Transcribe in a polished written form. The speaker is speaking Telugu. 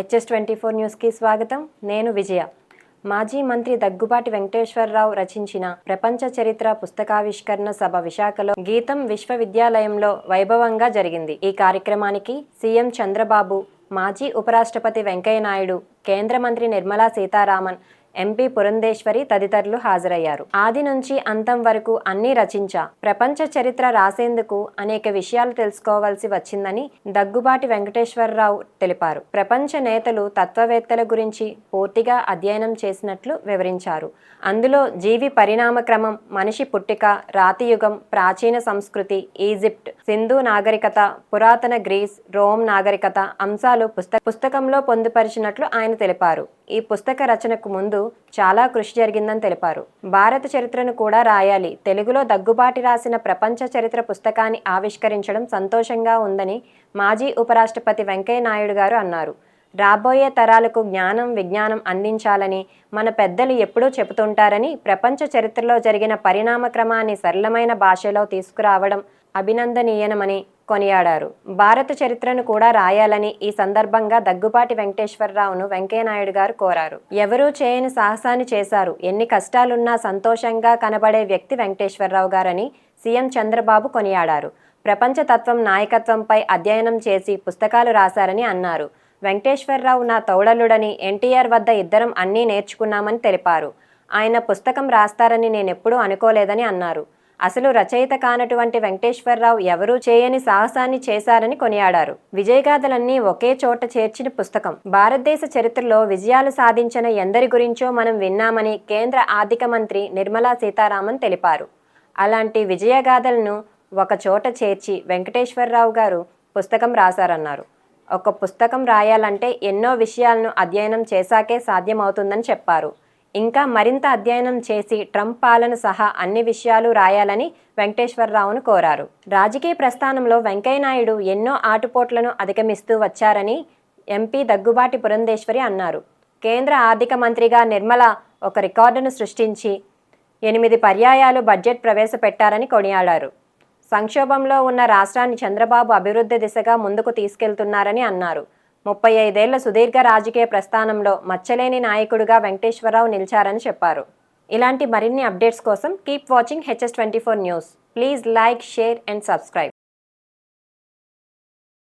HS24 న్యూస్కి స్వాగతం. నేను విజయ. మాజీ మంత్రి దగ్గుబాటి వెంకటేశ్వరరావు రచించిన ప్రపంచ చరిత్ర పుస్తకావిష్కరణ సభ విశాఖలో గీతం విశ్వవిద్యాలయంలో వైభవంగా జరిగింది. ఈ కార్యక్రమానికి సీఎం చంద్రబాబు, మాజీ ఉపరాష్ట్రపతి వెంకయ్య నాయుడు, కేంద్ర మంత్రి నిర్మలా సీతారామన్, ఎంపీ పురంధేశ్వరి తదితరులు హాజరయ్యారు. ఆది నుంచి అంతం వరకు అన్నీ రచించా. ప్రపంచ చరిత్ర రాసేందుకు అనేక విషయాలు తెలుసుకోవాల్సి వచ్చిందని దగ్గుబాటి వెంకటేశ్వరరావు తెలిపారు. ప్రపంచ నేతలు, తత్వవేత్తల గురించి పూర్తిగా అధ్యయనం చేసినట్లు వివరించారు. అందులో జీవి పరిణామ క్రమం, మనిషి పుట్టిక, రాతియుగం, ప్రాచీన సంస్కృతి, ఈజిప్ట్, సింధు నాగరికత, పురాతన గ్రీస్, రోమ్ నాగరికత అంశాలు పుస్తకంలో పొందుపరిచినట్లు ఆయన తెలిపారు. ఈ పుస్తక రచనకు ముందు చాలా కృషి జరిగిందని తెలిపారు. భారత చరిత్రను కూడా రాయాలి. తెలుగులో దగ్గుబాటి రాసిన ప్రపంచ చరిత్ర పుస్తకాన్ని ఆవిష్కరించడం సంతోషంగా ఉందని మాజీ ఉపరాష్ట్రపతి వెంకయ్య నాయుడు గారు అన్నారు. రాబోయే తరాలకు జ్ఞానం, విజ్ఞానం అందించాలని మన పెద్దలు ఎప్పుడూ చెబుతుంటారని, ప్రపంచ చరిత్రలో జరిగిన పరిణామ క్రమాన్ని సరళమైన భాషలో తీసుకురావడం అభినందనీయమని కొనియాడారు. భారత చరిత్రను కూడా రాయాలని ఈ సందర్భంగా దగ్గుబాటి వెంకటేశ్వరరావును వెంకయ్యనాయుడు గారు కోరారు. ఎవరూ చేయని సాహసాన్ని చేశారు. ఎన్ని కష్టాలున్నా సంతోషంగా కనబడే వ్యక్తి వెంకటేశ్వరరావు గారని సీఎం చంద్రబాబు కొనియాడారు. ప్రపంచ తత్వం, నాయకత్వంపై అధ్యయనం చేసి పుస్తకాలు రాశారని అన్నారు. వెంకటేశ్వరరావు నా తౌడలుడని, ఎన్టీఆర్ వద్ద ఇద్దరం అన్నీ నేర్చుకున్నామని తెలిపారు. ఆయన పుస్తకం రాస్తారని నేనెప్పుడూ అనుకోలేదని అన్నారు. అసలు రచయిత కానటువంటి వెంకటేశ్వరరావు ఎవరూ చేయని సాహసాన్ని చేశారని కొనియాడారు. విజయగాథలన్నీ ఒకే చోట చేర్చిన పుస్తకం. భారతదేశ చరిత్రలో విజయాలు సాధించిన ఎందరి గురించో మనం విన్నామని కేంద్ర ఆర్థిక మంత్రి నిర్మలా సీతారామన్ తెలిపారు. అలాంటి విజయగాథలను ఒక చోట చేర్చి వెంకటేశ్వరరావు గారు పుస్తకం రాశారన్నారు. ఒక పుస్తకం రాయాలంటే ఎన్నో విషయాలను అధ్యయనం చేశాకే సాధ్యమవుతుందని చెప్పారు. ఇంకా మరింత అధ్యయనం చేసి ట్రంప్ పాలన సహా అన్ని విషయాలు రాయాలని వెంకటేశ్వరరావును కోరారు. రాజకీయ ప్రస్థానంలో వెంకయ్య నాయుడు ఎన్నో ఆటుపోట్లను అధిగమిస్తూ వచ్చారని ఎంపీ దగ్గుబాటి పురంధేశ్వరి అన్నారు. కేంద్ర ఆర్థిక మంత్రిగా నిర్మల ఒక రికార్డును సృష్టించి 8 పర్యాయాలు బడ్జెట్ ప్రవేశపెట్టారని కొనియాడారు. సంక్షోభంలో ఉన్న రాష్ట్రాన్ని చంద్రబాబు అభివృద్ధి దిశగా ముందుకు తీసుకెళ్తున్నారని అన్నారు. 35 ఏళ్ల సుదీర్ఘ రాజకీయ ప్రస్థానంలో మచ్చలేని నాయకుడిగా వెంకటేశ్వరరావు నిలిచారని చెప్పారు. ఇలాంటి మరిన్ని అప్డేట్స్ కోసం keep watching HS24 news. Please like, share and subscribe.